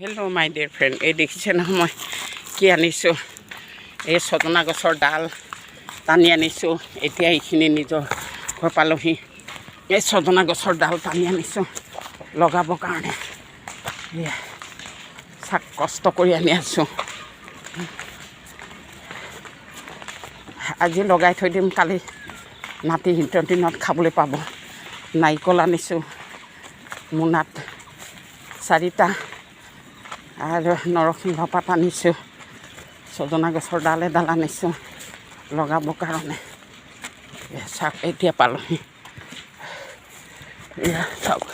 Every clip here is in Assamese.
হেল্ল' মাই ডিয়াৰ ফ্ৰেণ্ড, এই দেখিছে নহয় মই কি আনিছোঁ। এই ছজনা গছৰ ডাল টানি আনিছোঁ। এতিয়া এইখিনি নিজৰ ঘৰ পালোহি। এই ছজনা গছৰ ডাল টানি আনিছোঁ লগাবৰ কাৰণে। চাক কষ্ট কৰি আনি আছোঁ। আজি লগাই থৈ দিম, কালি নাতি শীতৰ দিনত খাবলৈ পাব। নাৰিকল আনিছোঁ মোনাত 4টা আৰু নৰসিংহ পাত আনিছোঁ। ছজনা গছৰ ডাল এডাল আনিছোঁ লগাবৰ কাৰণে। চাওক এতিয়া পালোহি। এয়া চাওক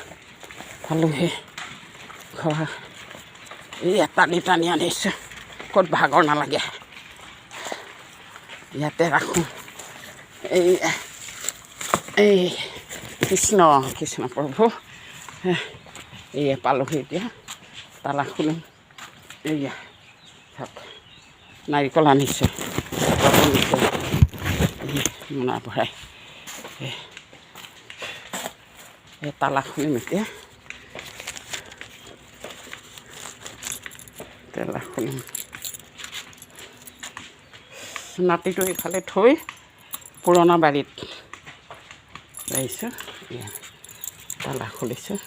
পালোহি ঘৰ। এয়া টানি টানি আনিছোঁ, ক'ত ভাগৰ নালাগে। ইয়াতে ৰাখোঁ। এই কৃষ্ণ কৃষ্ণ প্ৰভু। এয়া পালোহি। এতিয়া তালা খুলিম। এয়া চাওক নাৰিকল আনিছোঁ মোনা ভৰাই। এই তালা খুলিম এতিয়া। তালা খুলিম। নাতিটো এইফালে থৈ পুৰণা বাৰীত আহিছোঁ। তালা খুলিছোঁ।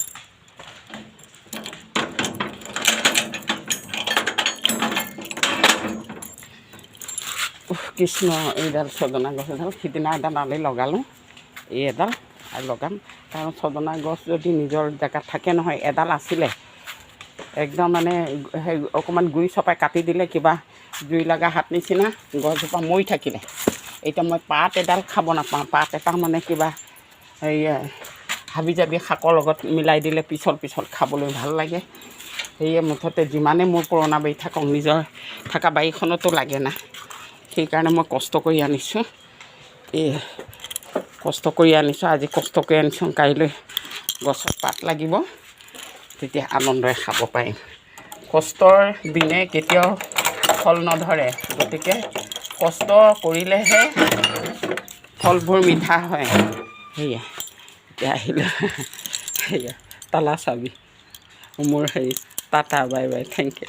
কৃষ্ণ এইডাল ছজনা গছ এডাল সিদিনা এডাল আনি লগালোঁ। এই এডাল আৰু লগাম, কাৰণ ছজনা গছ যদি নিজৰ জেগাত থাকে নহয়, এডাল আছিলে একদম মানে সেই অকণমান গুৰি চপাই কাটি দিলে কিবা জুই লগা হাত নিচিনা গছজোপা মৰি থাকিলে। এতিয়া মই পাত এডাল খাব নাপাওঁ। পাত এটা মানে কিবা এই হাবি জাবি শাকৰ লগত মিলাই দিলে পিছল পিছল খাবলৈ ভাল লাগে। সেয়ে মুঠতে যিমানেই মোৰ পুৰণা বাৰী থাকক, নিজৰ থকা বাৰীখনতো লাগে না। সেইকাৰণে মই কষ্ট কৰি আনিছোঁ। কষ্ট কৰি আনিছোঁ। আজি কষ্ট কৰি আনিছোঁ, কাইলৈ গছত পাত লাগিব, তেতিয়া আনন্দৰে খাব পাৰিম। কষ্টৰ দিনে কেতিয়াও ফল নধৰে, গতিকে কষ্ট কৰিলেহে ফলবোৰ মিঠা হয়। সেয়া এতিয়া আহিলোঁ। সেয়া তালা চাবি মোৰ। Tata bye bye, thank U.